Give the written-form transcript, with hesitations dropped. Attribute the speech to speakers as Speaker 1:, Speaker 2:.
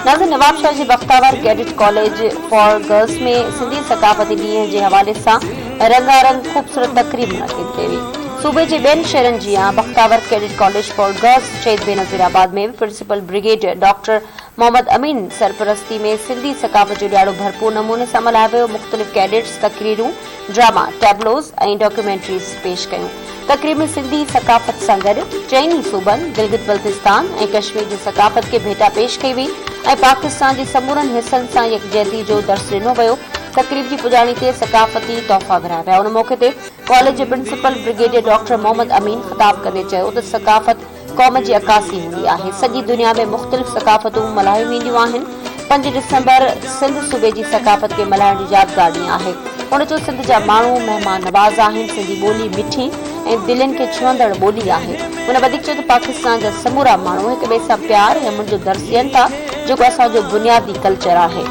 Speaker 1: नाज़रीन, नवाबशाह जी Bakhtawar cadet college for girls में सिंधी सकाफ़ती ॾींहं जे हवाले सां रंगारंग ख़ूबसूरत तक़रीब मुनक़िद कई हुई। सूबे जे ॿियनि शहरनि जीअं Bakhtawar cadet college for girls शहीद बेनज़ीराबाद में प्रिंसिपल ब्रिगेडियर डॉक्टर मोहम्मद अमीन सरपरस्ती में सिंधी सकाफ़त जो ॾियारो भरपूर नमूने सां मल्हायो वियो। मुख़्तलिफ़ कैडेट्स तक़रीरूं, ड्रामा, टैबलोज़ ऐं डॉक्यूमेंट्रीज़ पेश कयूं। तक़रीब में सिंधी सकाफ़त सां गॾु चइनी सूबनि गिलगित बल्तिस्तान ऐं कश्मीर जी सकाफ़त खे भेटा पेश कई वई ऐं पाकिस्तान जे समूरनि हिसनि सां यकजहती जो दर्स ॾिनो वियो। तक़रीब जी पुॼाणी ते सकाफ़ती तोहफ़ा विरहाया विया। उन मौक़े ते कॉलेज जे प्रिंसिपल ब्रिगेडियर डॉक्टर मोहम्मद अमीन ख़िताब कंदे चयो त सकाफ़त क़ौम जी अकासी हूंदी आहे। सॼी दुनिया में मुख़्तलिफ़ सकाफ़तूं मल्हायूं वेंदियूं आहिनि। 5 डिसंबर सिंध सूबे जी सकाफ़त खे मल्हाइण जी यादगार ॾींहुं आहे। हुन चयो, सिंध जा माण्हू महिमान नवाज़ आहिनि। सिंधी ॿोली मिठी ऐं दिलनि खे छुहंदड़ ॿोली आहे। हुन वधीक चयो त पाकिस्तान जा समूरा माण्हू हिक ॿिए सां प्यार ऐं मुंहिंजो दर्स ॾियनि था, जेको असांजो बुनियादी कल्चर आहे।